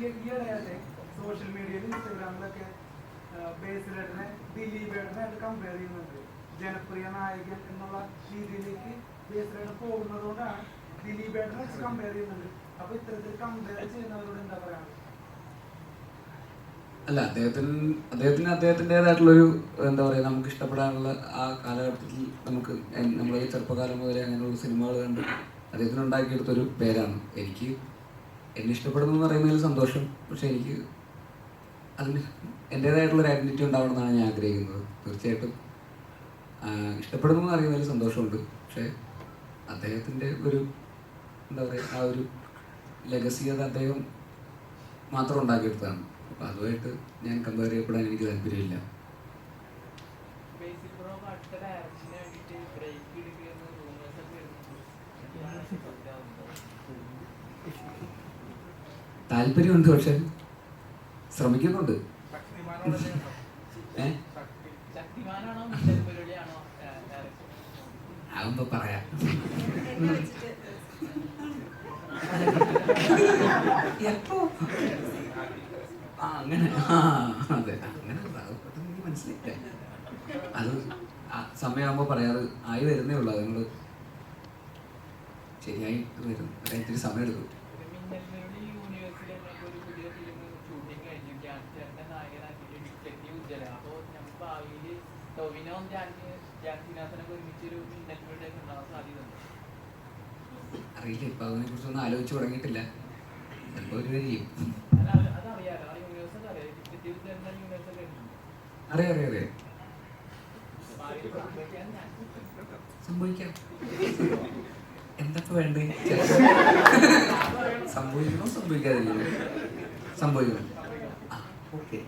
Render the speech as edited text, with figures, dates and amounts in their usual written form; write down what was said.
ഈയിടെയായിട്ട് സോഷ്യൽ മീഡിയയിൽ ഇൻസ്റ്റാഗ്രാമിലൊക്കെ ബേസിലേട്ടനെ ദിലീപേട്ടനായിട്ട് കമ്പയർ ചെയ്യുന്നുണ്ട്. ജനപ്രിയ നായകൻ എന്നുള്ള രീതിയിലേക്ക് ബേസിലേട്ടൻ പോകുന്നത് കൊണ്ടാണ് ദിലീപേട്ടനെ വെച്ച് കമ്പയർ ചെയ്യുന്നുണ്ട്. അപ്പൊ ഇത്തരത്തിൽ കമ്പയർ ചെയ്യുന്നവരോട് എന്താ പറയാനുള്ളത്? അല്ല, അദ്ദേഹത്തിൻ്റെതായിട്ടുള്ളൊരു എന്താ പറയുക, നമുക്ക് ഇഷ്ടപ്പെടാനുള്ള ആ കാലഘട്ടത്തിൽ നമുക്ക് നമ്മൾ ചെറുപ്പകാലം മുതലേ അങ്ങനെയുള്ള സിനിമകൾ കണ്ട് അദ്ദേഹത്തിന് ഉണ്ടാക്കിയെടുത്തൊരു പേരാണ്. എന്നെ ഇഷ്ടപ്പെടുന്നു എന്ന് പറയുന്നതിൽ സന്തോഷം. പക്ഷെ എനിക്ക് അതിന് എൻ്റേതായിട്ടുള്ളൊരു ഐഡൻറ്റിറ്റി ഉണ്ടാവണം എന്നാണ് ഞാൻ ആഗ്രഹിക്കുന്നത്. തീർച്ചയായിട്ടും ഇഷ്ടപ്പെടുന്നു എന്ന് അറിയുന്നതിൽ സന്തോഷമുണ്ട്. പക്ഷേ അദ്ദേഹത്തിൻ്റെ ഒരു എന്താ പറയുക, ആ ഒരു ലെഗസി അത് അദ്ദേഹം മാത്രം ഉണ്ടാക്കിയെടുത്തതാണ്. അപ്പോൾ അതുമായിട്ട് ഞാൻ കമ്പയർ ചെയ്യപ്പെടാൻ എനിക്ക് താല്പര്യമില്ല. താല്പര്യമുണ്ട്, പക്ഷെ ശ്രമിക്കുന്നുണ്ട്. അതൊന്നും പറയാം. എപ്പോ അങ്ങനെ അതെ, അങ്ങനെ എനിക്ക് മനസ്സിലായില്ല. അത് സമയമാകുമ്പോൾ പറയാറ് ആയി വരുന്നേ ഉള്ളൂ. അതുങ്ങൾ ശരിയായിട്ട് വരും, ഇത്തിരി സമയം എടുക്കും. അറിയില്ല, ഇപ്പൊ അതിനെ കുറിച്ചൊന്നും ആലോചിച്ച് തുടങ്ങിയിട്ടില്ല. ചിലപ്പോൾ ഒരു വരികയും അറിയാം സംഭവിക്കാം. എന്തൊക്കെ വേണ്ടേ? സംഭവിക്കണോ സംഭവിക്കാതിരിക്കണോ? സംഭവിക്കണം. ഓക്കെ.